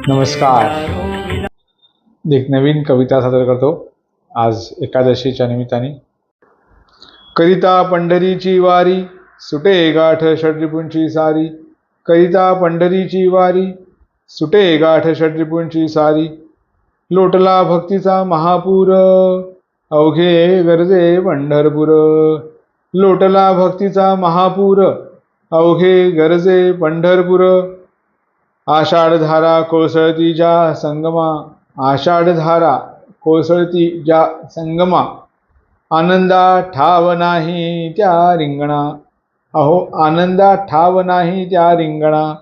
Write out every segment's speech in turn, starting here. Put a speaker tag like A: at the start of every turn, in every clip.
A: नमस्कार. एक नवीन कविता सादर करतो आज एकादशीच्या निमित्ताने. करिता पंढरीची वारी सुटे गाठ षड्रिपूंची सारी. करिता पंढरीची वारी सुटे गाठ षड्रिपूंची सारी. लोटला भक्तीचा महापूर अवघे गरजे पंढरपूर. लोटला भक्तीचा महापूर अवघे गरजे पंढरपूर. आषाढ धारा कोसळती ज्या संगमा. आषाढ धारा कोसळती ज्या संगमा. आनंदा ठाव नाही त्या रिंगणा. अहो आनंदा ठाव नाही त्या रिंगणा.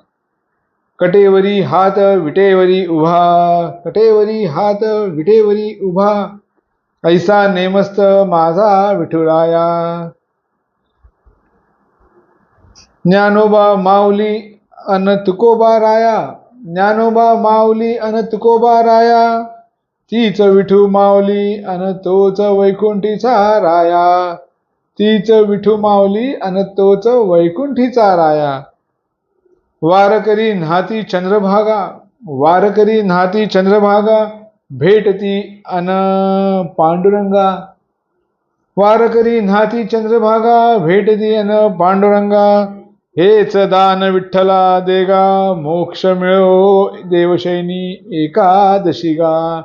A: कटेवरी हात विटेवरी उभा. कटेवरी हात विटेवरी उभा. ऐसा नेमस्त माझा विठुराया. ज्ञानोबा माऊली अन तुकोबा राया. ज्ञानोबा माऊली अन तुकोबा राया. तीच विठू माऊली अन तोच वैकुंठीचा राया. तीच विठू माऊली अन तोच वैकुंठीचा राया. वारकरी न्हाती चंद्रभागा. वारकरी न्हाती चंद्रभागा. भेटती अन पांडुरंगा. वारकरी न्हाती चंद्रभागा. भेटती अन पांडुरंगा. हेच दान विठ्ठला देगा. मोक्ष मिळो देवशैनी एकादशी गा.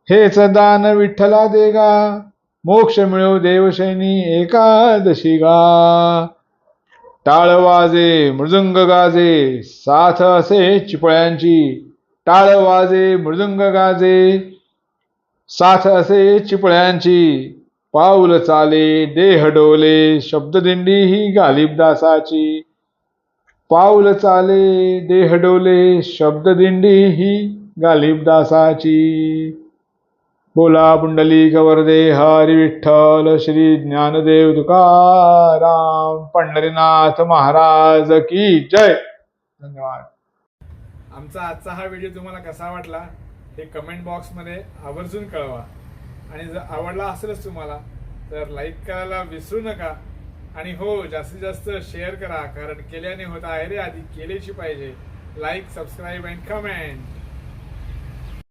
A: हेच दान विठ्ठला देगा. मोक्ष मिळो देवशैनी एकादशी गा. टाळ वाजे मृदुंग गाजे साथ असे चिपळ्यांची. टाळ वाजे मृदुंग गाजे साथ असे चिपळ्यांची. पाऊल चाले देह डोले शब्ददिंडी ही गालिबदासाची. पाऊल चाले देह डोले शब्ददिंडी ही गालिबदासाची. बोला पुंडलिक वरदे हरी विठ्ठल श्री ज्ञानदेव तुकाराम पंढरीनाथ महाराज की जय. धन्यवाद.
B: आमचा आजचा हा व्हिडिओ तुम्हाला कसा वाटला हे कमेंट बॉक्समध्ये आवर्जून कळवा. आणि जर आवडला असेलच तुम्हाला तर लाईक करायला विसरू नका. आणि हो जास्तीत जास्त शेअर करा कारण केल्याने होत आहे रे. आधी केल्याची पाहिजे. Like subscribe and comment.